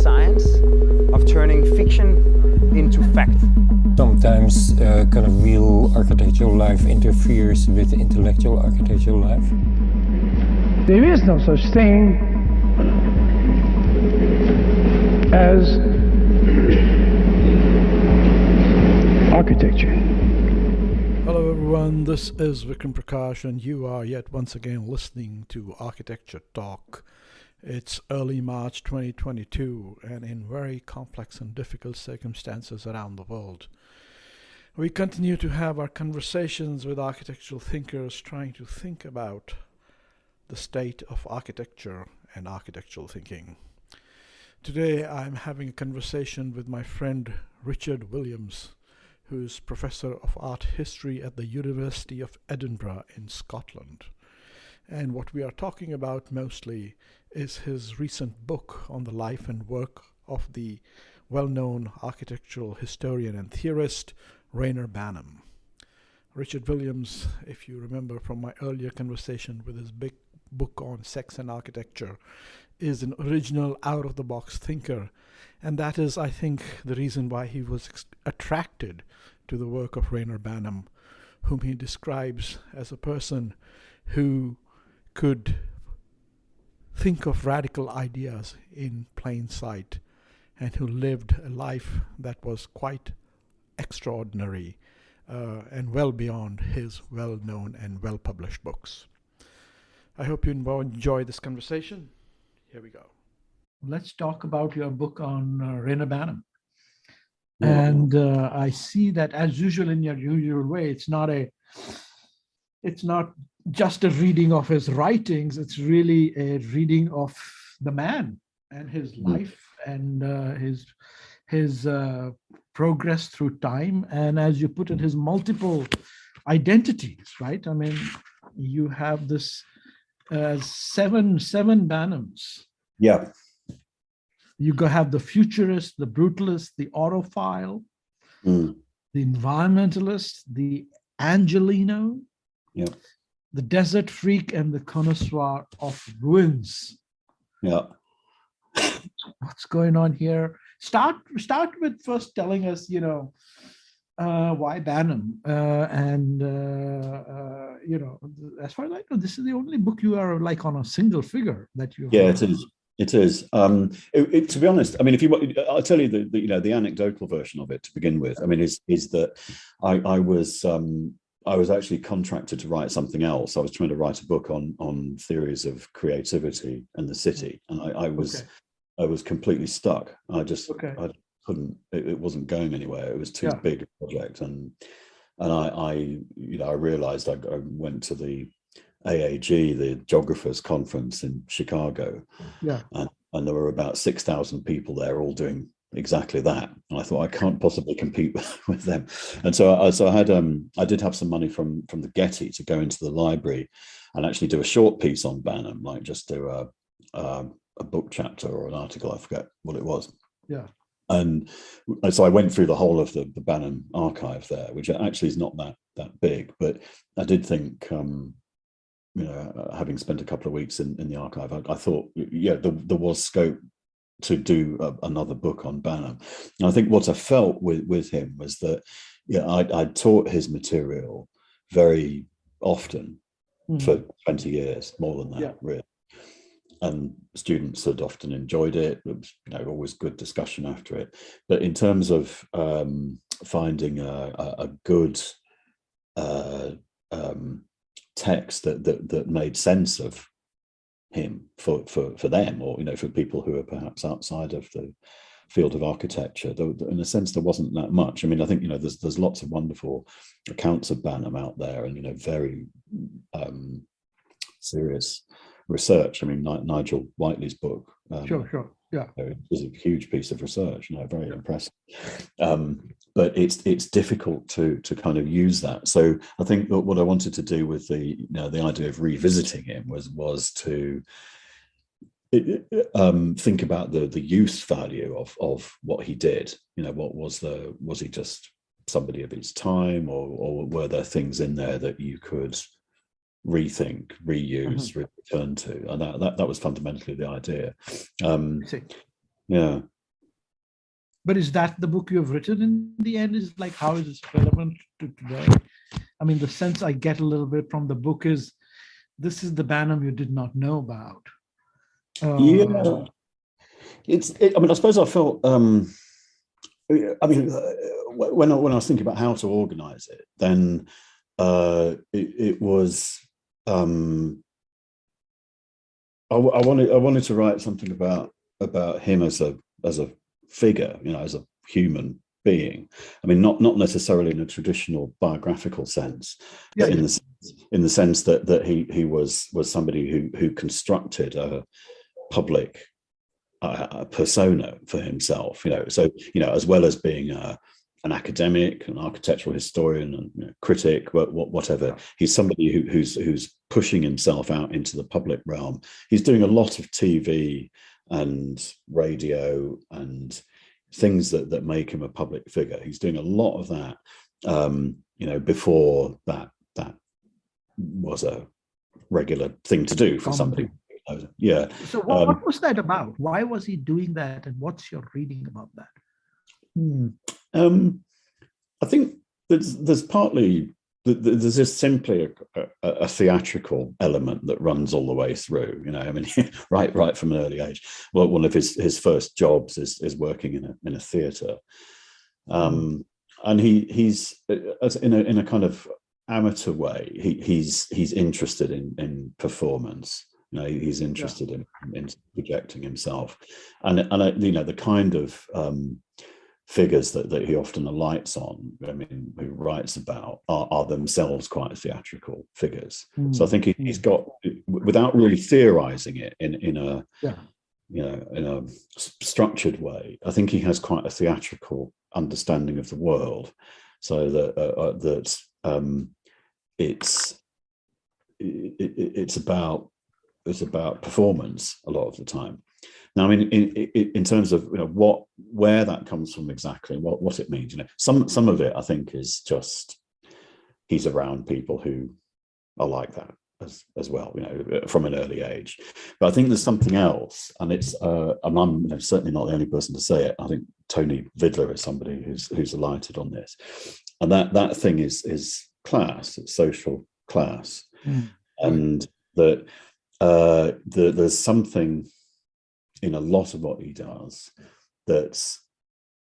science of turning fiction into fact. Sometimes kind of real architectural life interferes with intellectual architectural life. There is no such thing as architecture. Hello everyone, this is Vikram Prakash and you are yet once again listening to Architecture Talk. It's early March 2022 and in very complex and difficult circumstances around the world. We continue to have our conversations with architectural thinkers trying to think about the state of architecture and architectural thinking. Today I'm having a conversation with my friend Richard Williams, who's Professor of Art History at the University of Edinburgh in Scotland. And what we are talking about mostly is his recent book on the life and work of the well-known architectural historian and theorist Reyner Banham. Richard Williams, if you remember from my earlier conversation with his big book on sex and architecture, is an original out-of-the-box thinker. And that is, I think, the reason why he was attracted to the work of Reyner Banham, whom he describes as a person who could think of radical ideas in plain sight and who lived a life that was quite extraordinary and well beyond his well-known and well-published books. I hope you enjoy this conversation. Here we go. Let's talk about your book on Reyner Banham. And I see that, as usual in your usual way, it's not just a reading of his writings, it's really a reading of the man and his life and his progress through time. And as you put it, his multiple identities, right? I mean, you have this seven Banhams. Yeah. You have the futurist, the brutalist, the autophile, the environmentalist, the Angelino, the desert freak, and the connoisseur of ruins. Yeah. What's going on here? Start with first telling us, why Banham, and as far as I know, this is the only book you are like on a single figure that you. Yeah, it is. It is. To be honest, I mean, I'll tell you the anecdotal version of it to begin with. I mean, is that I was actually contracted to write something else. I was trying to write a book on theories of creativity and the city, and I was completely stuck. I couldn't. It wasn't going anywhere. It was too big a project, and I realized I went to the AAG, the Geographers Conference in Chicago, and there were about 6,000 people there, all doing exactly that. And I thought, I can't possibly compete with them. And so I did have some money from the Getty to go into the library and actually do a short piece on Banham, like just do a book chapter or an article. I forget what it was. Yeah. And so I went through the whole of the Banham archive there, which actually is not that big, but I did think. Having spent a couple of weeks in the archive, I thought, there was scope to do another book on Banham. And I think what I felt with him was that, I taught his material very often for 20 years, more than that, really. And students had often enjoyed it. It was, always good discussion after it. But in terms of finding a good text that made sense of him for them, or for people who are perhaps outside of the field of architecture, though in a sense there wasn't that much. I mean, I think there's lots of wonderful accounts of Banham out there, and very serious research. I mean, Nigel Whiteley's book, it was a huge piece of research, very impressive. But it's difficult to kind of use that. So I think that what I wanted to do with the idea of revisiting him was to think about the use value of what he did. Was he just somebody of his time, or were there things in there that you could rethink, reuse, return to? And that was fundamentally the idea. Yeah. But is that the book you have written in the end? Is like, how is this relevant to today? I mean, the sense I get a little bit from the book is, this is the Banham you did not know about. Yeah. I mean, I suppose I felt. I mean, when I was thinking about how to organize it, then it was. I wanted to write something about him as a figure, as a human being. I mean, not necessarily in a traditional biographical sense, but in the sense that he was somebody who constructed a public persona for himself. So as well as being an academic, an architectural historian, and critic, whatever. He's somebody who's pushing himself out into the public realm. He's doing a lot of TV and radio and things that make him a public figure. He's doing a lot of that, before that was a regular thing to do for somebody. Yeah. So what was that about? Why was he doing that, and what's your reading about that? I think there's partly there's just simply a theatrical element that runs all the way through. I mean, right from an early age. Well, one of his first jobs is working in a theatre, and he's in a kind of amateur way. He's interested in performance. He's interested in projecting himself, and the kind of figures that he often alights on, I mean, who writes about, are themselves quite theatrical figures. So I think he's got, without really theorizing it in a structured way, I think he has quite a theatrical understanding of the world, so that it's about performance a lot of the time. Now, I mean, in terms of where that comes from exactly, what it means, some of it I think is just he's around people who are like that as well, from an early age. But I think there's something else, and it's and I'm certainly not the only person to say it. I think Tony Vidler is somebody who's alighted on this, and that thing is class, it's social class, and that there's something in a lot of what he does that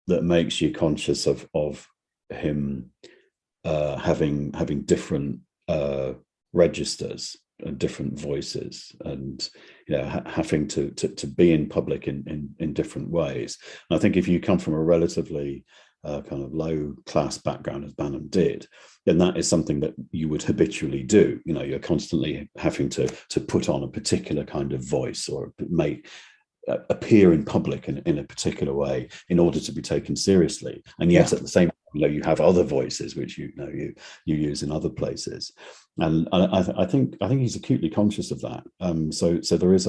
makes you conscious of him having different registers and different voices, and having to be in public in different ways. And I think if you come from a relatively kind of low class background, as Banham did, then that is something that you would habitually do. You're constantly having to put on a particular kind of voice, or appear in public in a particular way in order to be taken seriously, and yet at the same time, you have other voices which you use in other places, and I think he's acutely conscious of that. So there is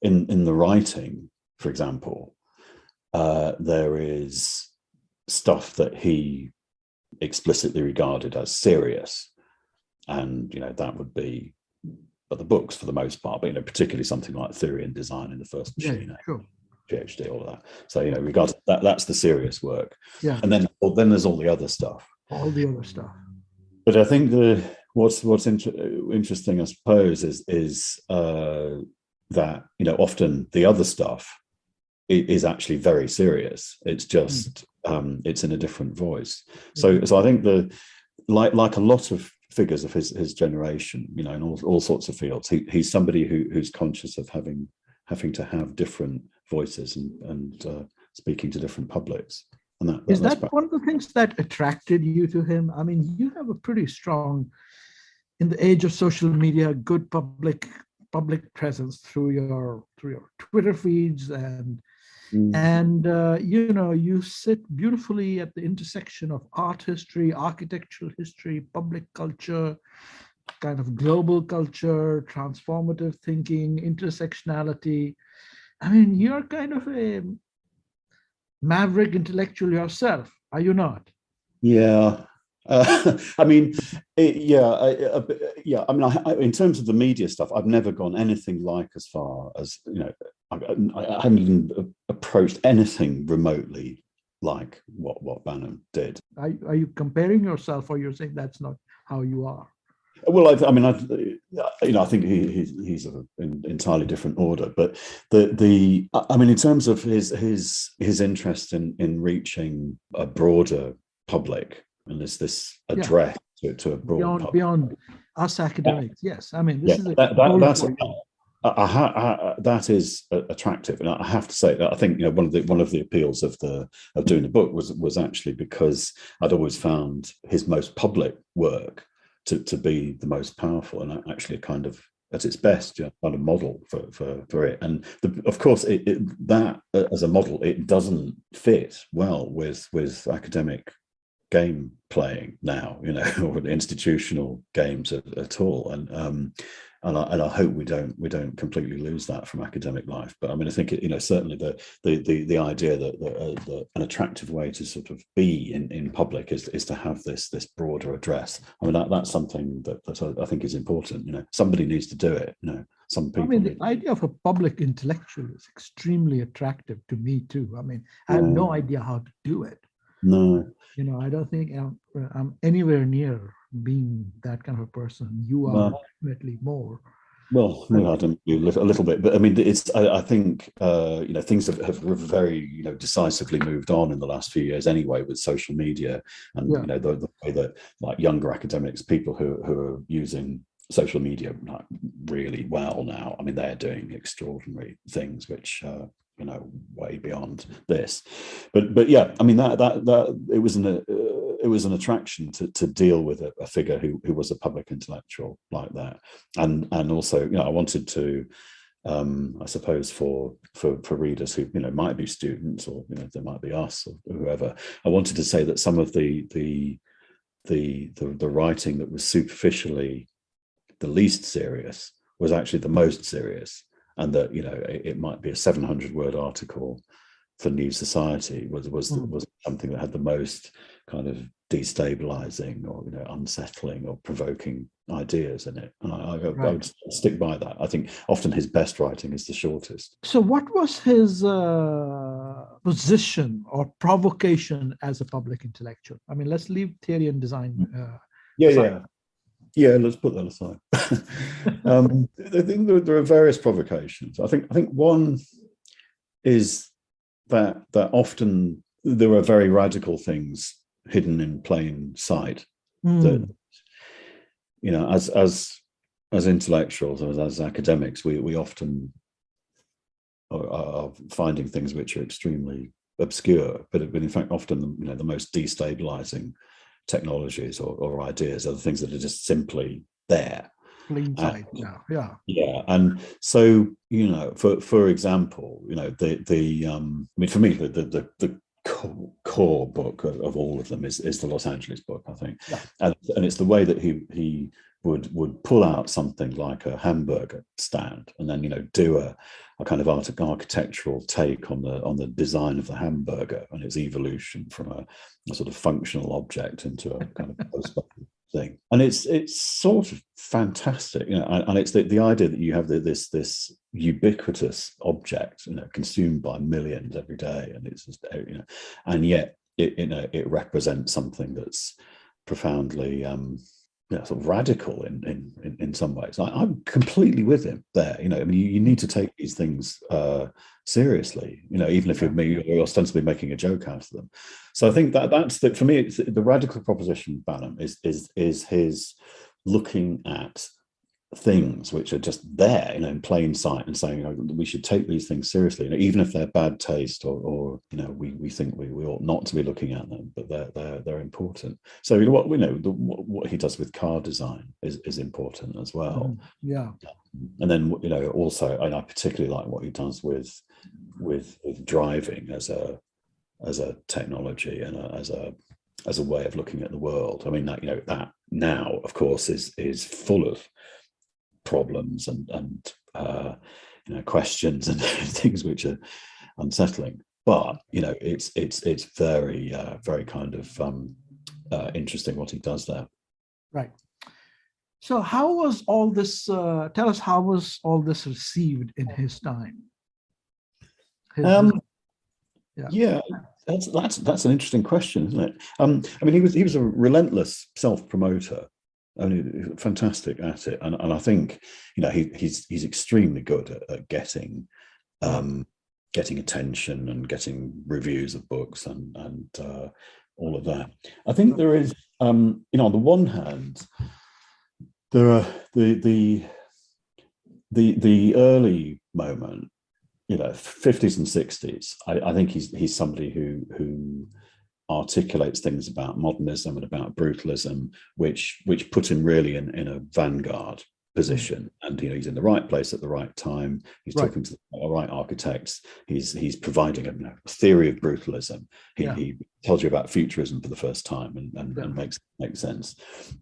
in the writing, for example, there is stuff that he explicitly regarded as serious, and that would be the books for the most part, but particularly something like Theory and Design in the First Machine, PhD, all of that. So regard that's the serious work. Yeah. And then there's all the other stuff. But I think what's interesting, I suppose, is that often the other stuff is actually very serious. It's just it's in a different voice. So I think like a lot of figures of his generation, in all sorts of fields, he's somebody who's conscious of having to have different voices and speaking to different publics. And is that one of the things that attracted you to him? I mean, you have a pretty strong, in the age of social media, good public presence through your Twitter feeds, and you sit beautifully at the intersection of art history, architectural history, public culture, kind of global culture, transformative thinking, intersectionality. I mean, you're kind of a maverick intellectual yourself, are you not? Yeah. I mean, I mean, in terms of the media stuff, I've never gone anything like as far as I haven't even approached anything remotely like what Banham did. Are you comparing yourself, or you're saying that's not how you are? Well, I think he's of an entirely different order. But in terms of his interest in reaching a broader public, and there's this address to a broad public. Beyond us academics. Yes, I mean, this is that is attractive, and I have to say that I think one of the appeals of doing the book was actually because I'd always found his most public work to be the most powerful, and actually kind of at its best, kind of model for it. And of course, that as a model, it doesn't fit well with academic game playing now, or institutional games at all. And I hope we don't completely lose that from academic life. But I mean, I think certainly the idea that an attractive way to sort of be in public is to have this broader address. I mean, that's something that I think is important. Somebody needs to do it. Some people. I mean, the idea of a public intellectual is extremely attractive to me too. I mean, I have no idea how to do it. No. I don't think I'm anywhere near being that kind of a person. You are definitely more. Well, I don't do a little bit, but I mean, I think things have very decisively moved on in the last few years anyway with social media and the way that like younger academics, people who are using social media really well now. I mean, they're doing extraordinary things which way beyond this, but yeah, I mean that it was an attraction to deal with a figure who was a public intellectual like that, and also I wanted to I suppose for readers who might be students or they might be us or whoever, I wanted to say that some of the writing that was superficially the least serious was actually the most serious. And that it might be a 700-word article for New Society was something that had the most kind of destabilizing or unsettling or provoking ideas in it. And I would stick by that. I think often his best writing is the shortest. So, what was his position or provocation as a public intellectual? I mean, let's leave theory and design. Yeah, let's put that aside. I think there are various provocations. I think one is that often there are very radical things hidden in plain sight. That as intellectuals, as academics, we often are finding things which are extremely obscure, but in fact, often the most destabilizing technologies or ideas are the things that are just simply there. And so for example, for me the core book of all of them is the Los Angeles book, I think, and it's the way that he would pull out something like a hamburger stand and then do a kind of architectural take on the design of the hamburger and its evolution from a sort of functional object into a kind of post-modern thing. And it's sort of fantastic, and it's the idea that you have this ubiquitous object consumed by millions every day, and it's just and yet it represents something that's profoundly sort of radical in some ways. I'm completely with him there. I mean, you need to take these things seriously. Even if you're ostensibly making a joke out of them. So I think that's for me. It's the radical proposition. Banham is his looking at things which are just there, in plain sight, and saying, we should take these things seriously, even if they're bad taste or we think we ought not to be looking at them, but they're important. So what he does with car design is important as well. And then also, and I particularly like what he does with driving as a technology and as a way of looking at the world. I mean, that now, of course, is full of problems and questions and things which are unsettling, but it's very very kind of interesting what he does there. Right. So how was all this tell us, how was all this received in his time? Um, yeah. yeah, that's an interesting question, isn't it? I mean, he was a relentless self-promoter. I mean, fantastic at it, and I think he's extremely good at getting attention and getting reviews of books and all of that. I think there is, on the one hand, there are the early moment, 50s and 60s. I think he's somebody who articulates things about modernism and about brutalism, which put him really in a vanguard position. And he's in the right place at the right time. He's talking to the right architects. He's providing a theory of brutalism. He tells you about futurism for the first time and makes sense.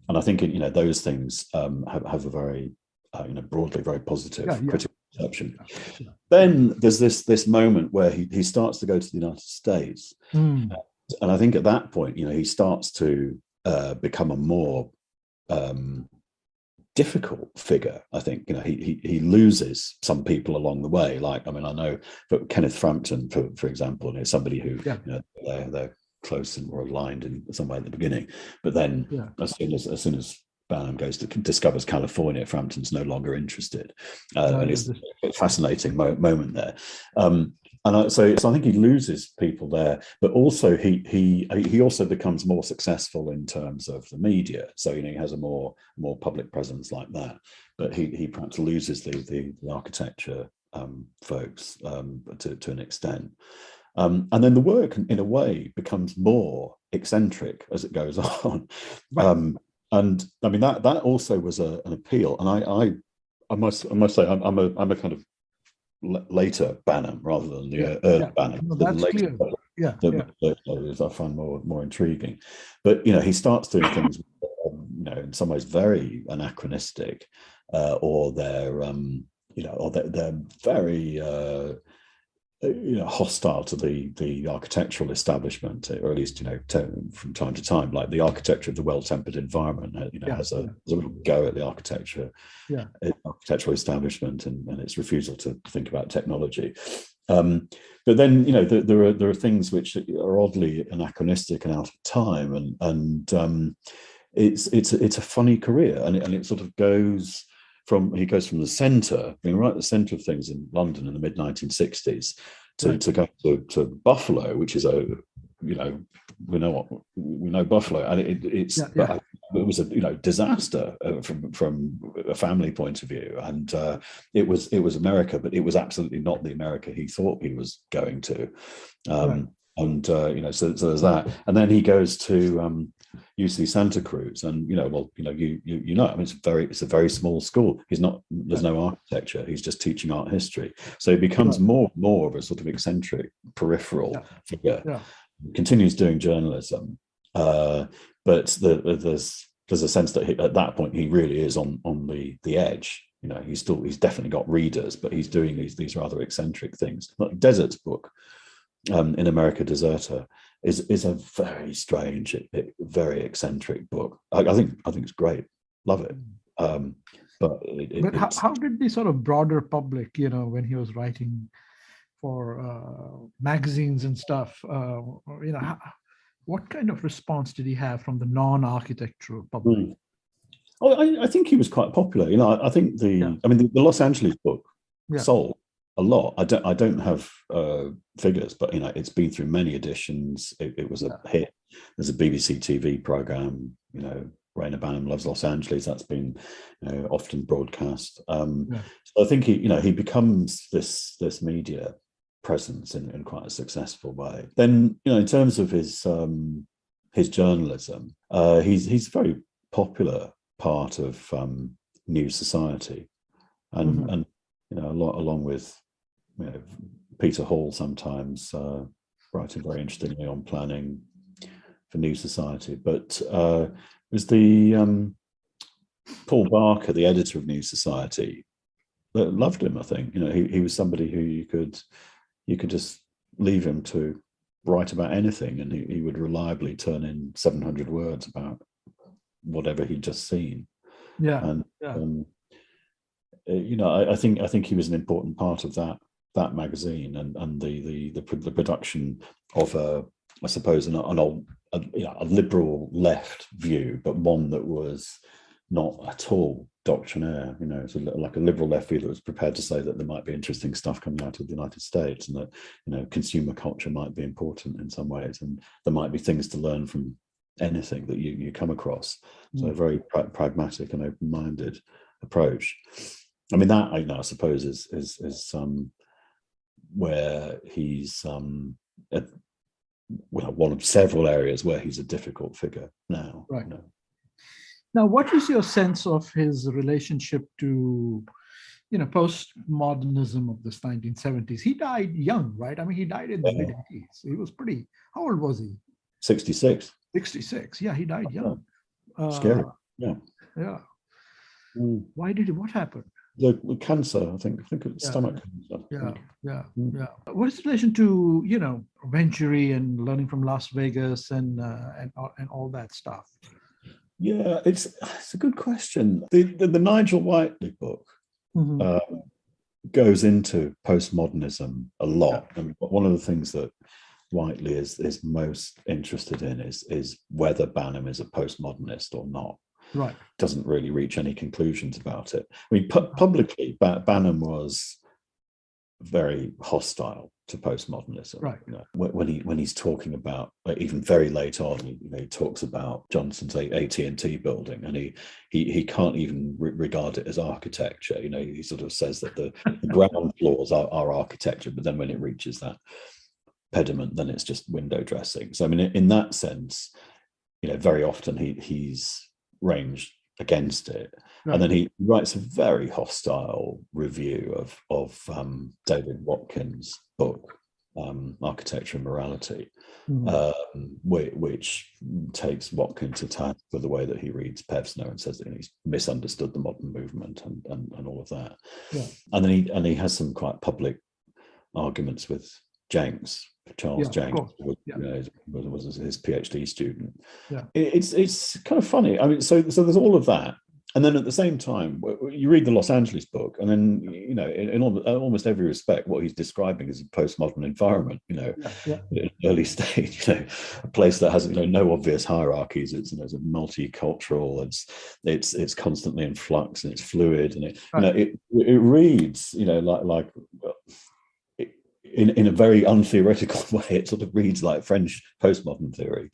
And I think those things have a very broadly very positive critical perception. Then there's this moment where he starts to go to the United States. And I think at that point, he starts to become a more difficult figure. I think he loses some people along the way. Like, I mean, I know for Kenneth Frampton, for example, somebody who they're close and were aligned in some way at the beginning, but then as soon as Banham discovers California, Frampton's no longer interested, and it's a fascinating moment there. So I think he loses people there, but also he also becomes more successful in terms of the media. So he has a more public presence like that. But he perhaps loses the architecture folks to an extent. And then the work, in a way, becomes more eccentric as it goes on. And I mean that also was an appeal. And I must say I'm a kind of later Banham rather than the early Banham. No, that's clear. I find more intriguing. But he starts doing things in some ways very anachronistic, or they're very hostile to the architectural establishment, or at least from time to time, like the architecture of the well-tempered environment has a little go at the architectural establishment and its refusal to think about technology. But then there are things which are oddly anachronistic and out of time, and it's a funny career, and it sort of goes from the centre, being right at the centre of things in London in the mid 1960s, to go to Buffalo, which is we know Buffalo, and it was a disaster from a family point of view, and it was America, but it was absolutely not the America he thought he was going to. And so there's that, and then he goes to UC Santa Cruz, and I mean, it's a very small school. There's no architecture. He's just teaching art history. So he becomes more of a sort of eccentric peripheral figure. Continues doing journalism, but there's a sense that at that point he really is on the edge. He's definitely got readers, but he's doing these rather eccentric things. Like Desert's book, In America Deserta, is a very strange, very eccentric book. I think it's great. Love it. But how did the sort of broader public, when he was writing for magazines and stuff, what kind of response did he have from the non-architectural public? I think he was quite popular. I think the Los Angeles book sold a lot. I don't have figures, but it's been through many editions. It was a hit. There's a BBC TV program, Reyner Banham Loves Los Angeles. That's been often broadcast. So I think he becomes this media presence in quite a successful way. Then in terms of his journalism, he's a very popular part of New Society, and along with Peter Hall sometimes writing very interestingly on planning for New Society. But it was the Paul Barker, the editor of New Society, that loved him. I think he was somebody who you could just leave him to write about anything, and he would reliably turn in 700 words about whatever he'd just seen. I think he was an important part of that that magazine and the production of I suppose an old a liberal left view, but one that was not at all doctrinaire. It's like a liberal left view that was prepared to say that there might be interesting stuff coming out of the United States, and that consumer culture might be important in some ways, and there might be things to learn from anything that you come across. So a very pragmatic and open-minded approach. I mean, that I suppose is where he's one of several areas where he's a difficult figure now. Right. Now, what is your sense of his relationship to, postmodernism of this 1970s? He died young, right? I mean, he died in the mid-80s. He was pretty, how old was he? 66. 66. Yeah, he died young. Scary. Yeah. Yeah. Mm. What happened? The cancer, I think it was stomach cancer. Yeah. What is the relation to, Venturi and learning from Las Vegas and all that stuff? Yeah, it's a good question. The Nigel Whiteley book goes into postmodernism a lot. I mean, one of the things that Whiteley is most interested in is whether Banham is a postmodernist or not. Right. Doesn't really reach any conclusions about it. I mean, publicly, Banham was very hostile to postmodernism. Right. When he's talking about, even very late on, he talks about Johnson's AT&T building, and he can't even regard it as architecture. He sort of says that the ground floors are architecture, but then when it reaches that pediment, then it's just window dressing. So I mean, in that sense, very often he's ranged against it. Right. And then he writes a very hostile review of David Watkins' book, Architecture and Morality, which takes Watkins to task for the way that he reads Pevsner and says that he's misunderstood the modern movement and all of that. Yeah. And then he has some quite public arguments with Jenks, Charles Jenks, who was his PhD student. Yeah. It's kind of funny. I mean, so there's all of that. And then at the same time, you read the Los Angeles book, and then, in almost every respect, what he's describing is a postmodern environment, early stage, a place that has, no obvious hierarchies. It's, it's multicultural, it's constantly in flux, and it's fluid, and it reads, like in a very untheoretical way. It sort of reads like French postmodern theory,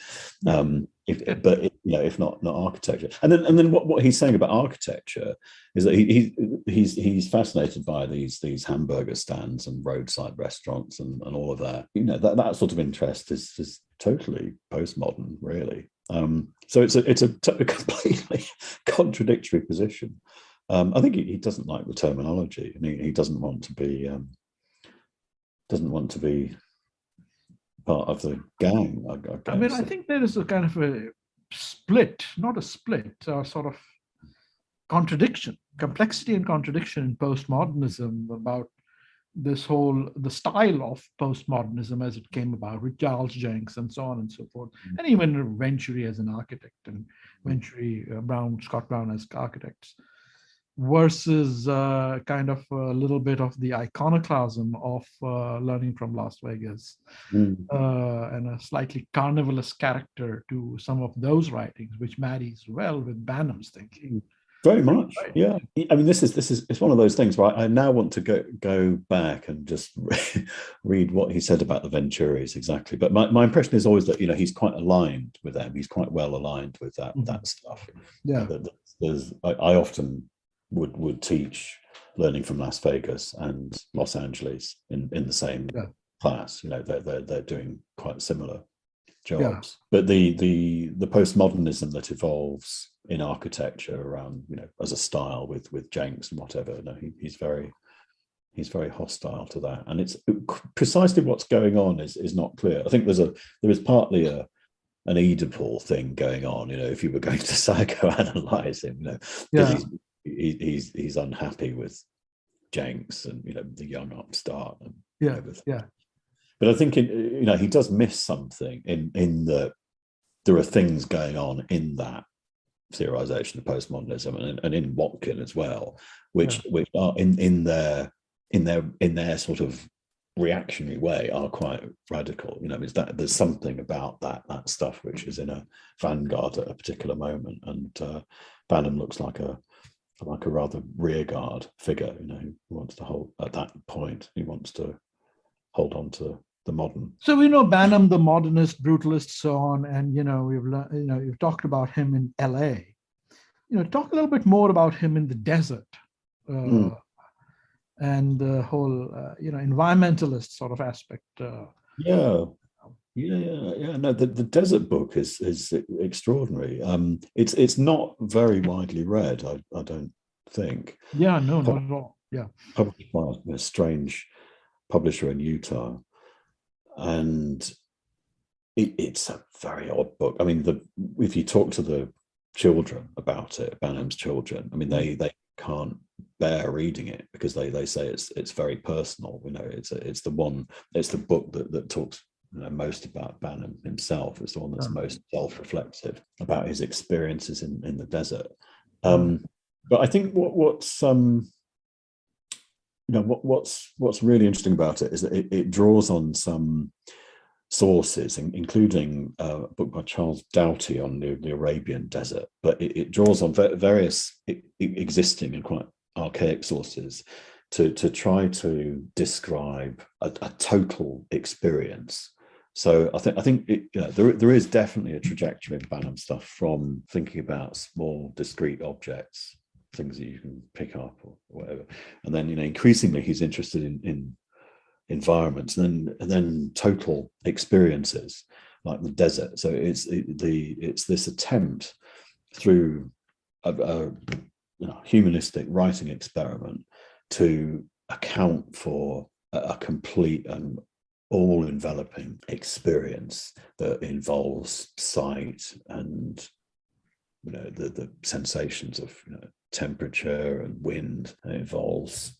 if not architecture. And then what he's saying about architecture is that he's fascinated by these hamburger stands and roadside restaurants and all of that. That sort of interest is totally postmodern, really. So it's a completely contradictory position. I think he doesn't like the terminology, and he doesn't want to be. Doesn't want to be part of the gang, I guess. I mean, I think there is a kind of a split, not a split, sort of contradiction, complexity and contradiction in postmodernism about the style of postmodernism as it came about with Charles Jenks and so on and so forth, and even Venturi as an architect and Venturi, Scott Brown as architects, versus kind of a little bit of the iconoclasm of learning from Las Vegas, and a slightly carnivalous character to some of those writings, which marries well with Banham's thinking. Very much, right. Yeah. I mean, it's one of those things where I now want to go back and just read what he said about the Venturis exactly. But my impression is always that he's quite aligned with them. He's quite well aligned with that stuff. Yeah. I often would teach learning from Las Vegas and Los Angeles in the same class. They're doing quite similar jobs. But the postmodernism that evolves in architecture around, as a style with Jenks and whatever, he's very hostile to that. And it's precisely what's going on is not clear. I think there is partly an Oedipal thing going on, if you were going to psychoanalyze him, he's unhappy with Jenks and the young upstart and everything. But I think he does miss something in that there are things going on in that theorization of postmodernism and in Watkin as well, which are in their their sort of reactionary way are quite radical. Is that there's something about that stuff which is in a vanguard at a particular moment, and Banham looks like a rather rearguard figure, who wants to hold at that point. He wants to hold on to the modern. So we know Banham, the modernist, brutalist, so on, and we've talked about him in L.A. Talk a little bit more about him in the desert. And the whole, environmentalist sort of aspect. No, the desert book is extraordinary. It's not very widely read, I don't think. Yeah, no, not at all. Yeah, published by a strange publisher in Utah, and it's a very odd book. I mean, if you talk to the children about it, Banham's children, I mean, they can't bear reading it because they say it's very personal. It's the book that talks most about Banham himself. It's the one that's most self-reflective about his experiences in the desert. But I think what's really interesting about it is that it draws on some sources, including a book by Charles Doughty on the Arabian desert, but it draws on various existing and quite archaic sources to try to describe a total experience. So I think there is definitely a trajectory in Banham stuff from thinking about small discrete objects, things that you can pick up or whatever, and then increasingly he's interested in environments and then total experiences like the desert. So it's this attempt through a humanistic writing experiment to account for a complete and all-enveloping experience that involves sight and the sensations of temperature and wind. It involves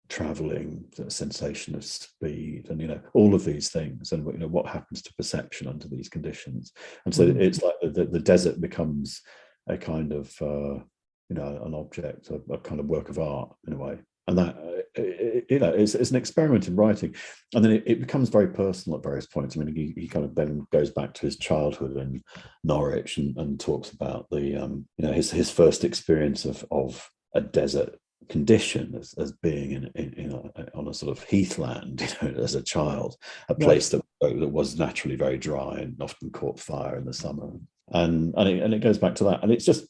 traveling, the sensation of speed, and all of these things, and what happens to perception under these conditions. And so it's like the desert becomes a kind of an object, a kind of work of art in a way. And that it's an experiment in writing, and then it becomes very personal at various points. I mean, he kind of then goes back to his childhood in Norwich and talks about the his first experience of a desert condition as being on a sort of heathland, as a child, a place that was naturally very dry and often caught fire in the summer. And it goes back to that, and it's just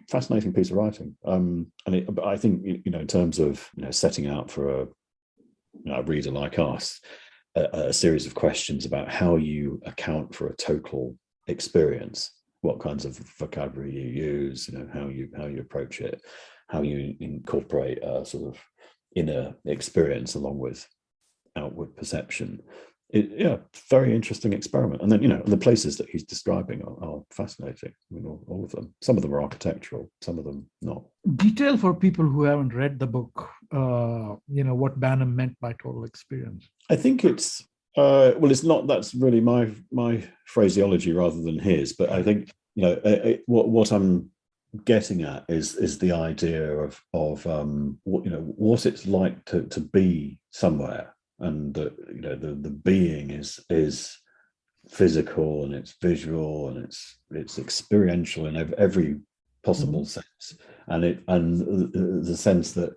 fascinating piece of writing. But I think in terms of setting out for a reader like us, a series of questions about how you account for a total experience, what kinds of vocabulary you use, how you approach it, how you incorporate a sort of inner experience along with outward perception. Very interesting experiment. And then, the places that he's describing are fascinating. I mean, all of them. Some of them are architectural, some of them not. Detail for people who haven't read the book, what Banham meant by total experience. I think it's, it's not, that's really my phraseology rather than his, but I think, what I'm getting at is the idea of what it's like to be somewhere. And the being is physical, and it's visual, and it's experiential in every possible sense, and the sense that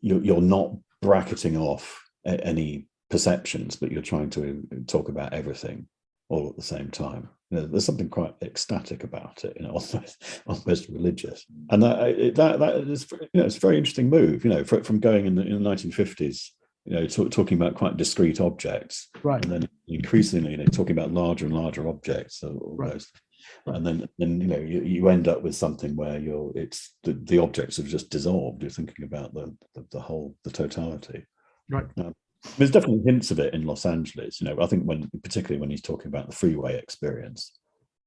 you're not bracketing off any perceptions, but you're trying to talk about everything all at the same time. There's something quite ecstatic about it, almost religious, and that is it's a very interesting move. From going in the 1950s. Talking about quite discrete objects, right, and then increasingly, talking about larger and larger objects, almost, right. And then you end up with something where it's the objects have just dissolved. You're thinking about the whole, the totality, right. There's definitely hints of it in Los Angeles. I think particularly when he's talking about the freeway experience,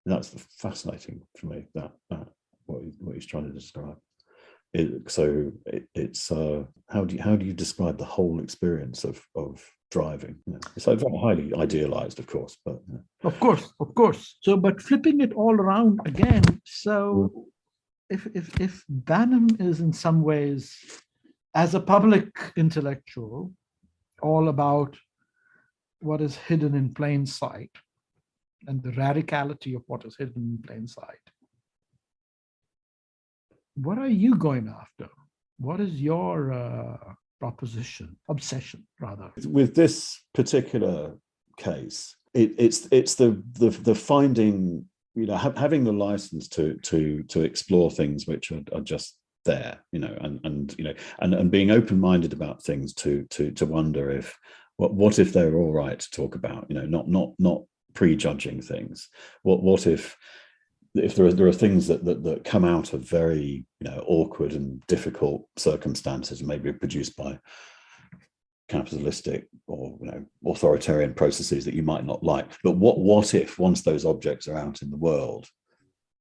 that's fascinating for me. That what he's trying to describe. It's how do you describe the whole experience of driving? It's very highly idealized, of course, but of course. So, but flipping it all around again. So, if Banham is in some ways as a public intellectual, all about what is hidden in plain sight and the radicality of what is hidden in plain sight. What are you going after? What is your proposition, obsession, rather? With this particular case, it's the finding, having the license to explore things which are just there, and being open-minded about things to wonder if what if they're all right to talk about, not prejudging things. What if there are things that come out of very awkward and difficult circumstances, maybe produced by capitalistic or authoritarian processes that you might not like, but what if once those objects are out in the world,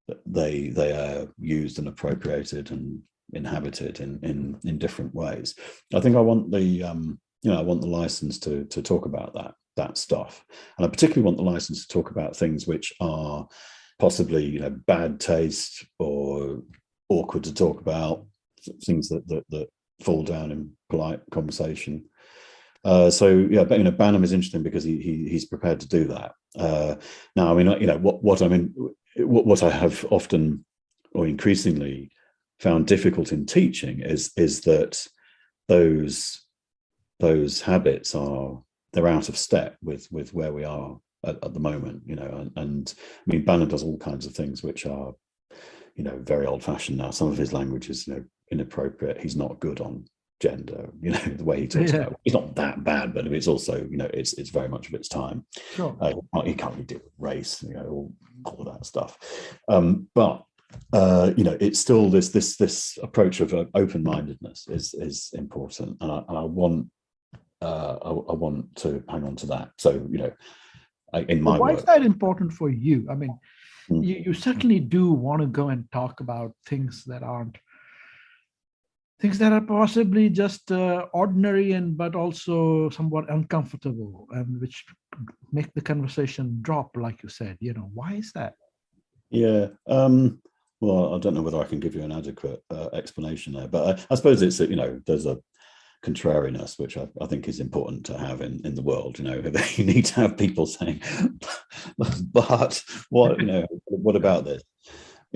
that they are used and appropriated and inhabited in different ways? I think I want the I want the license to talk about that stuff, and I particularly want the license to talk about things which are possibly bad taste or awkward to talk about, things that fall down in polite conversation. So Banham is interesting because he's prepared to do that. Now, I mean, what I have often or increasingly found difficult in teaching is that those habits they're out of step with where we are at the moment, and I mean, Banham does all kinds of things which are, very old-fashioned now. Some of his language is, inappropriate. He's not good on gender, the way he talks about it. It's not that bad, but it's also, it's very much of its time. Sure. He can't really deal with race, all of that stuff. But it's still this approach of open-mindedness is important, and I want to hang on to that. So in my why work. is that important for you? I mean, you certainly do want to go and talk about things that are possibly just ordinary but also somewhat uncomfortable, and which make the conversation drop, like you said. Why is that? Yeah. Well, I don't know whether I can give you an adequate explanation there, but I suppose it's there's a contrariness which I think is important to have in the world. You need to have people saying, but what about this?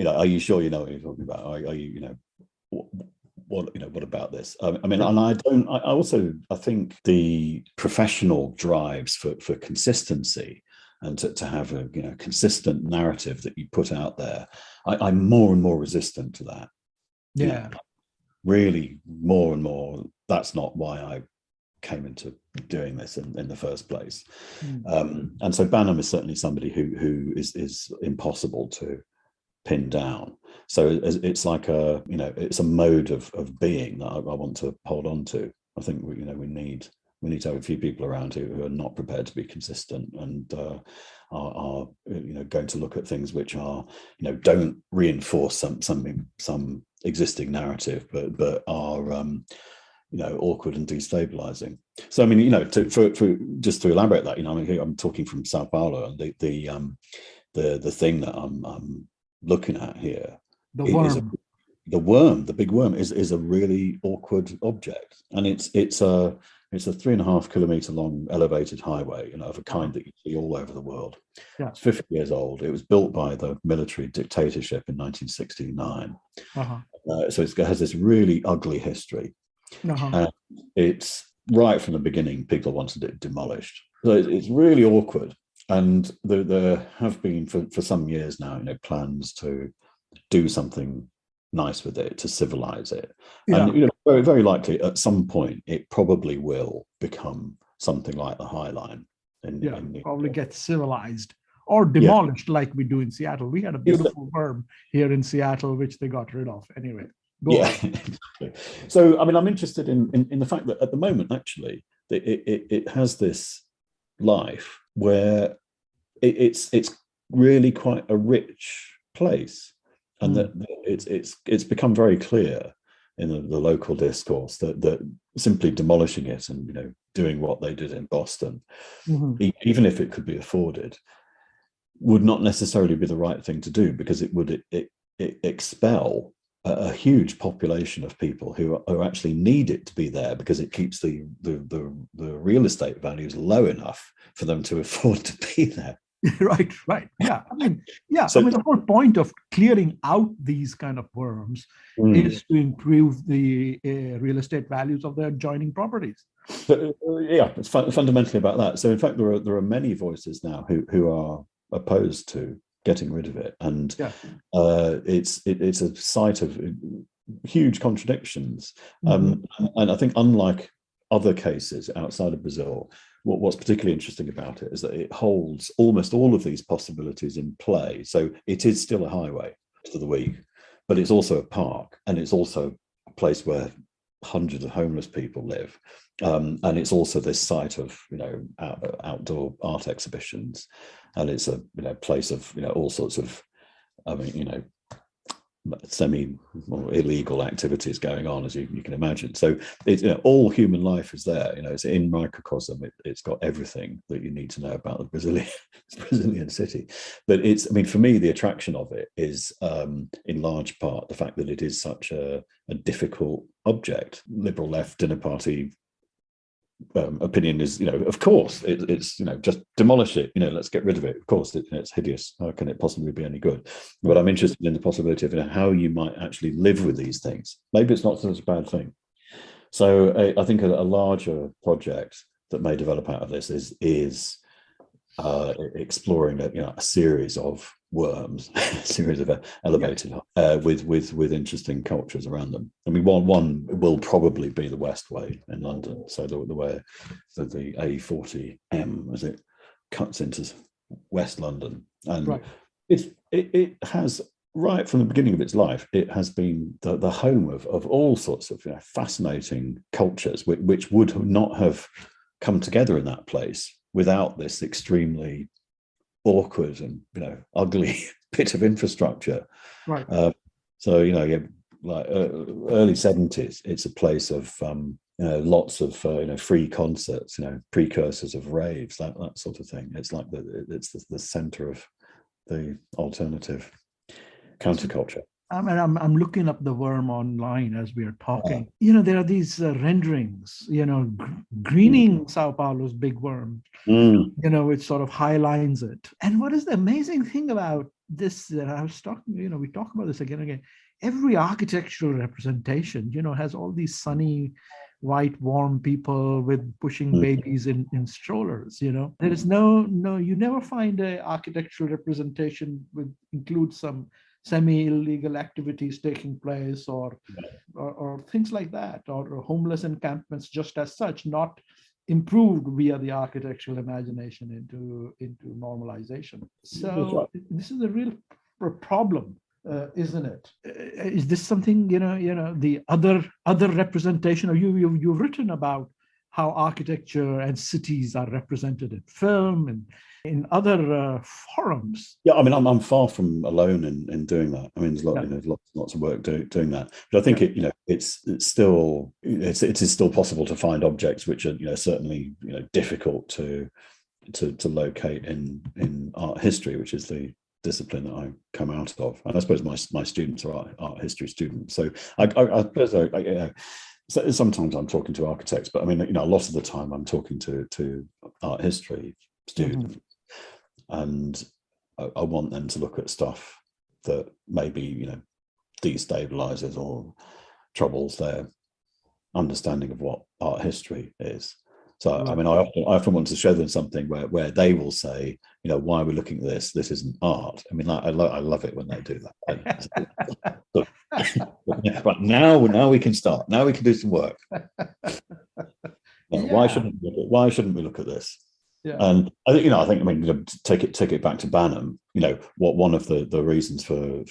Are you sure you know what you're talking about? Are you what about this? I mean, and I think the professional drives for consistency and to have a consistent narrative that you put out there, I'm more and more resistant to that. Yeah. Really, more and more. That's not why I came into doing this in the first place. And so Banham is certainly somebody who is impossible to pin down. So it's like it's a mode of being that I want to hold on to. I think we need to have a few people around who are not prepared to be consistent and are going to look at things which are don't reinforce some existing narrative, but are awkward and destabilizing. So I mean, for just to elaborate that, I'm talking from Sao Paulo, and the thing that I'm looking at here, the big worm is a really awkward object, and it's a 3.5 kilometer long elevated highway, of a kind that you see all over the world. Yeah. It's 50 years old. It was built by the military dictatorship in 1969. So it has this really ugly history. It's right from the beginning, people wanted it demolished. So it's really awkward. And there have been for some years now, plans to do something nice with it, to civilize it. Yeah. And very, very likely at some point it probably will become something like the High Line. Probably get civilized or demolished, like we do in Seattle. We had a beautiful worm here in Seattle, which they got rid of. Anyway, go on. So I mean, I'm interested in the fact that at the moment, actually, it has this life where it's really quite a rich place, and that it's become very clear in the local discourse that simply demolishing it and doing what they did in Boston, even if it could be afforded, would not necessarily be the right thing to do, because it would expel a huge population of people who actually need it to be there because it keeps the real estate values low enough for them to afford to be there. Right. Yeah. I mean, So- the whole point of clearing out these kind of worms is to improve the real estate values of the adjoining properties. But, yeah, it's fundamentally about that. So in fact, there are many voices now who are opposed to getting rid of it, and it's a site of huge contradictions. And I think, unlike other cases outside of Brazil, what's particularly interesting about it is that it holds almost all of these possibilities in play. So it is still a highway to the week, but it's also a park, and it's also a place where hundreds of homeless people live, and it's also this site of outdoor art exhibitions, and it's a place of all sorts of semi illegal activities going on, as you can imagine. So it's all human life is there. It's in microcosm. It's got everything that you need to know about the Brazilian city. But for me, the attraction of it is in large part the fact that it is such a difficult object. Liberal left dinner party opinion is, of course, it's just demolish it. Let's get rid of it. Of course, it's hideous. How can it possibly be any good? But I'm interested in the possibility of how you might actually live with these things. Maybe it's not such a bad thing. So I think a larger project that may develop out of this is exploring a series of worms, a series of elevated with interesting cultures around them. One will probably be the West Way in London. So the way the A40M, as it cuts into West London, and it has, right from the beginning of its life, it has been the home of all sorts of fascinating cultures, which would not have come together in that place without this extremely awkward and ugly bit of infrastructure. Right. So like early 70s, it's a place of lots of free concerts, precursors of raves, that sort of thing. It's like it's the center of the alternative counterculture. I'm looking up the worm online as we are talking. There are these renderings, greening Sao Paulo's big worm, which sort of highlines it. And what is the amazing thing about this that I was talking, we talk about this again and again. Every architectural representation, has all these sunny, white, warm people with pushing babies in strollers. There is no, you never find an architectural representation includes some semi-illegal activities taking place or things like that, or homeless encampments just as such, not improved via the architectural imagination into normalization. So this is a real problem, isn't it? Is this something, the other representation, or you've written about how architecture and cities are represented in film and in other forums. Yeah, I'm far from alone in doing that. There's lots of work doing that. But I think it is still possible to find objects which are certainly difficult to locate in art history, which is the discipline that I come out of. And I suppose my students are art history students. So so sometimes I'm talking to architects, but a lot of the time I'm talking to art history students. And I want them to look at stuff that maybe destabilizes or troubles their understanding of what art history is. So I often want to show them something where they will say, why are we looking at this? This isn't art. I love it when they do that. But now we can start. Now we can do some work. Why shouldn't we look at this? Yeah. And I think take it back to Banham. What one of the reasons for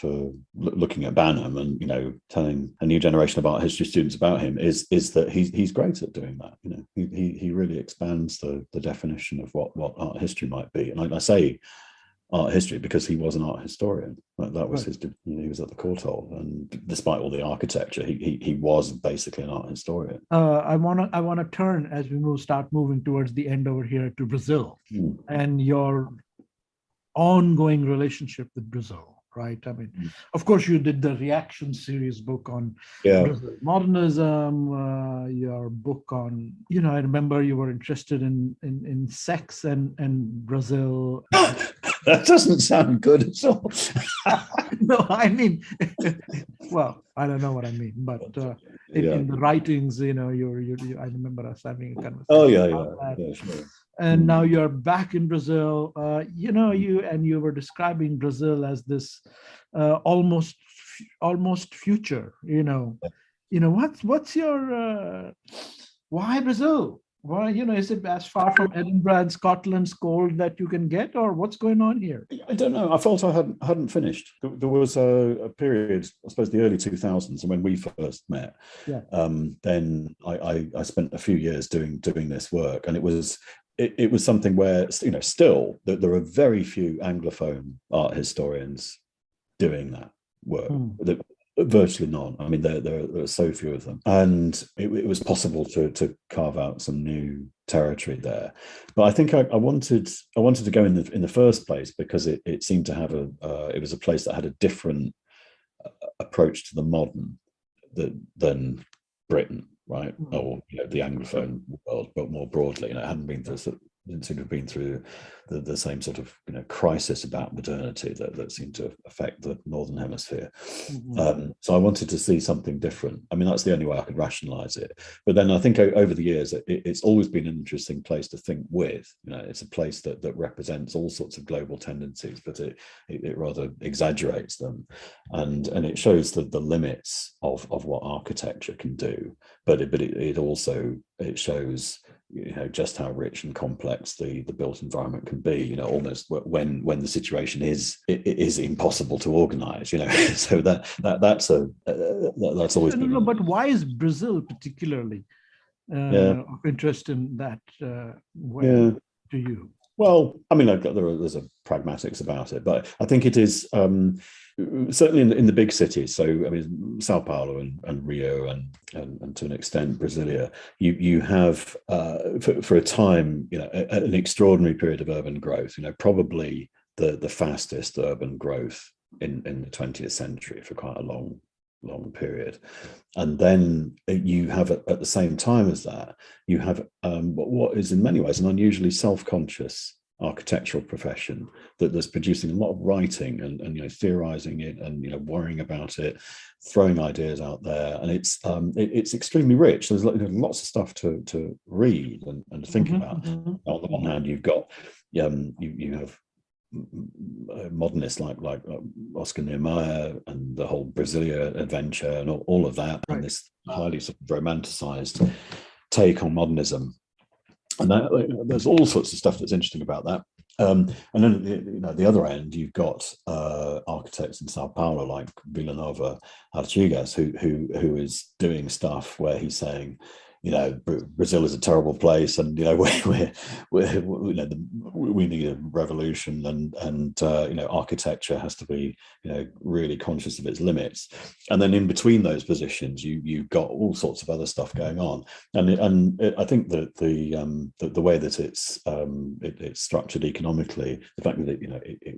looking at Banham and telling a new generation of art history students about him is that he's great at doing that. He really expands the definition of what art history might be. And I say art history because he was an art historian. That was his. He was at the Courtauld, and despite all the architecture, he was basically an art historian. I want to turn, as we start moving towards the end over here, to Brazil and your ongoing relationship with Brazil. right? I mean, of course, you did the reaction series book on Yeah. Brazil modernism, your book on, I remember you were interested in sex and Brazil. That doesn't sound good at all. No, I mean, well, I don't know what I mean, but in the writings, I remember us having a conversation. Oh about that. yeah, sure. And now you're back in Brazil. You were describing Brazil as this almost future. What's your why Brazil? Why, is it as far from Edinburgh and Scotland's cold that you can get, or what's going on here? I don't know. I felt I hadn't finished. There was a period, I suppose, the early 2000s, and when we first met. Yeah. Then I spent a few years doing this work, and it was something where still there are very few Anglophone art historians doing that work. Virtually none. I mean, there are so few of them, and it was possible to carve out some new territory there. But I think I wanted to go in the first place because it seemed to have it was a place that had a different approach to the modern than Britain, right? Or the Anglophone world, but more broadly. It hadn't been didn't seem to have been through the same sort of crisis about modernity that seemed to affect the Northern Hemisphere. So I wanted to see something different. I mean, that's the only way I could rationalize it. But then I think over the years, it's always been an interesting place to think with. It's a place that represents all sorts of global tendencies, but it rather exaggerates them, and it shows the limits of what architecture can do. But it also shows just how rich and complex the built environment can be, almost when the situation is impossible to organize, so that's always been. No, but why is Brazil particularly of interest in that way to you? Well, I mean, there's a pragmatics about it, but I think it is certainly in the big cities. So, I mean, Sao Paulo and Rio and to an extent Brasilia, you have for a time, an extraordinary period of urban growth. Probably the fastest urban growth in the 20th century for quite a long period. And then you have at the same time as that, you have what is in many ways an unusually self-conscious architectural profession that's producing a lot of writing and theorizing it and worrying about it, throwing ideas out there, and it's extremely rich. There's lots of stuff to read and think about. On the one hand, you've got you have modernists like Oscar Niemeyer and the whole Brasilia adventure and all of that, and this highly sort of romanticized take on modernism. And there's all sorts of stuff that's interesting about that. And then the other end, you've got architects in Sao Paulo like Villanova Artigas, who is doing stuff where he's saying, Brazil is a terrible place, and we need a revolution, and architecture has to be really conscious of its limits. And then in between those positions, you've got all sorts of other stuff going on, and I think that the way that it's structured economically, the fact that it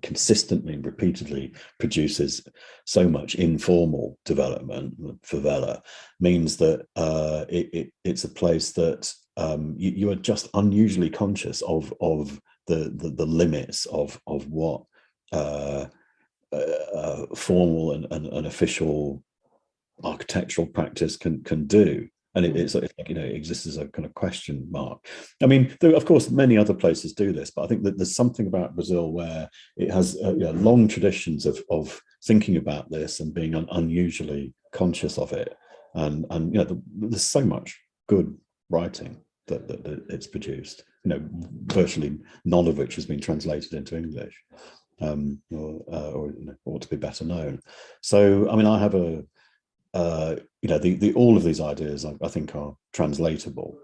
consistently and repeatedly produces so much informal development, favela, means that it's a place that you are just unusually conscious of the limits of what formal and official architectural practice can do. And it's like, it exists as a kind of question mark. I mean, there, of course, many other places do this, but I think that there's something about Brazil where it has long traditions of thinking about this and being unusually conscious of it. And there's so much good writing that it's produced. Virtually none of which has been translated into English, or ought to be better known. So, I mean, I have all of these ideas I think are translatable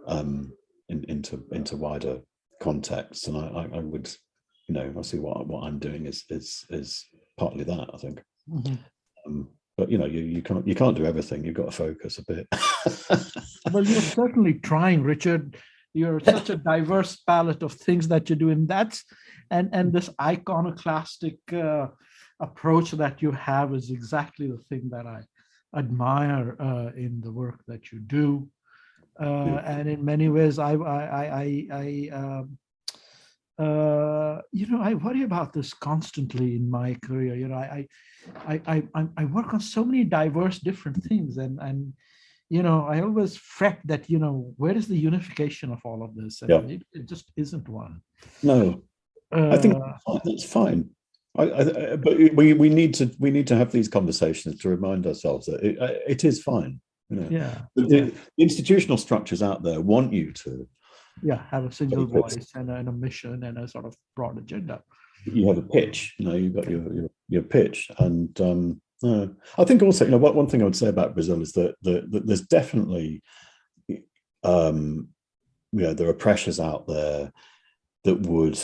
into wider contexts, and I would I see what I'm doing is partly that, I think. But you can't do everything. You've got to focus a bit. Well, you're certainly trying, Richard. You're such a diverse palette of things that you do, and this iconoclastic approach that you have is exactly the thing that I admire in the work that you do. And in many ways, I worry about this constantly in my career. I work on so many diverse different things, and I always fret that where is the unification of all of this? And it just isn't one. No, I think that's fine. But we need to have these conversations to remind ourselves that it is fine. The institutional structures out there want you to have a single voice and a mission and a sort of broad agenda. You have a pitch. You've got your pitch, and I think also one thing I would say about Brazil is that there's definitely there are pressures out there that would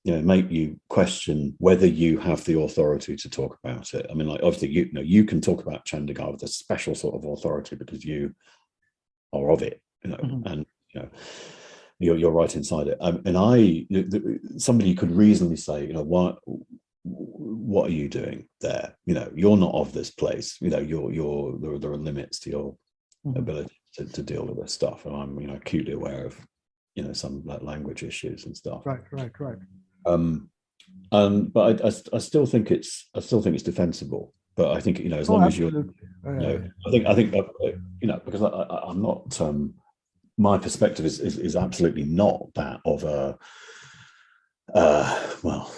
make you question whether you have the authority to talk about it. I mean, like, obviously, you can talk about Chandigarh with a special sort of authority because you are of it, and you're right inside it. And somebody could reasonably say, what are you doing there? You're not of this place. There are limits to your ability to deal with this stuff, and I'm acutely aware of some language issues and stuff. Right. But I still think it's defensible. But I think as long as you're, I think because I'm not. My perspective is absolutely not that of a. Well,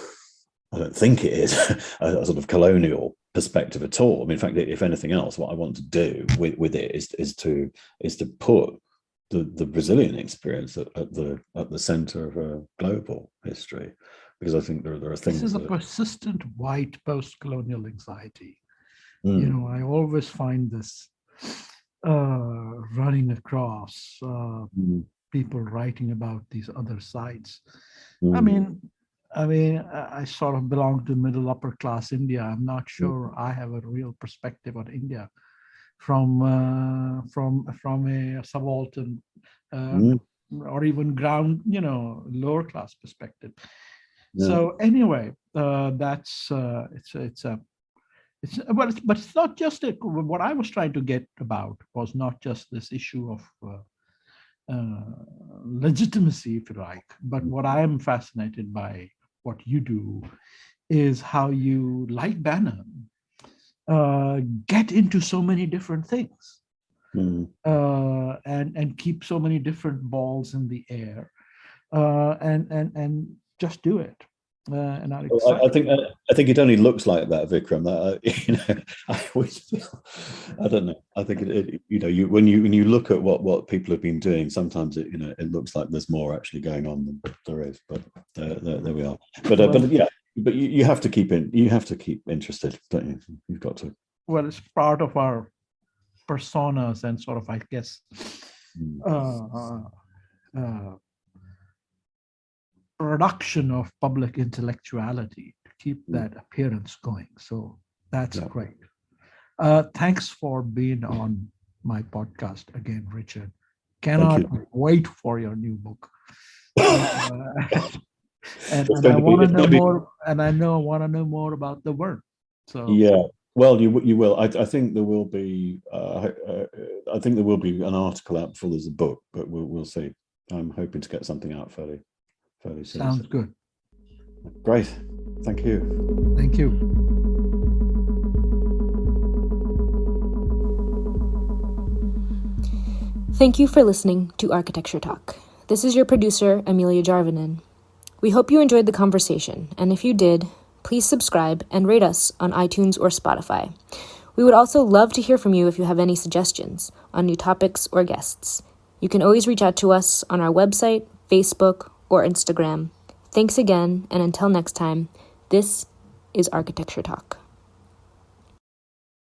I don't think it is a sort of colonial perspective at all. I mean, in fact, if anything else, what I want to do with it is to put the Brazilian experience at the center of a global history, because I think there are things. This is a persistent white post-colonial anxiety. I always find this running across people writing about these other sites. I mean, I sort of belong to middle upper class India. I'm not sure I have a real perspective on India from a subaltern or even ground, lower class perspective. So anyway, that's but it's not just what I was trying to get about was not just this issue of legitimacy, if you like, but what I am fascinated by what you do is how you, like Banham, get into so many different things and keep so many different balls in the air and just do it. And I think it only looks like that, Vikram. I always feel, I don't know. I think when you look at what people have been doing, sometimes it looks like there's more actually going on than there is. But there we are. But you have to keep interested, don't you? You've got to. Well, it's part of our personas and sort of, I guess, production of public intellectuality to keep that appearance going. So that's great. Thanks for being on my podcast again, Richard. Cannot wait for your new book. And I want to know more. And I want to know more about the work. So well, you will. I think there will be. I think there will be an article out before there's a book, but we'll see. I'm hoping to get something out fairly soon. Sounds good. Great. Thank you. Thank you. Thank you for listening to Architecture Talk. This is your producer, Amelia Jarvinen. We hope you enjoyed the conversation, and if you did, please subscribe and rate us on iTunes or Spotify. We would also love to hear from you if you have any suggestions on new topics or guests. You can always reach out to us on our website, Facebook, or Instagram. Thanks again, and until next time, this is Architecture Talk.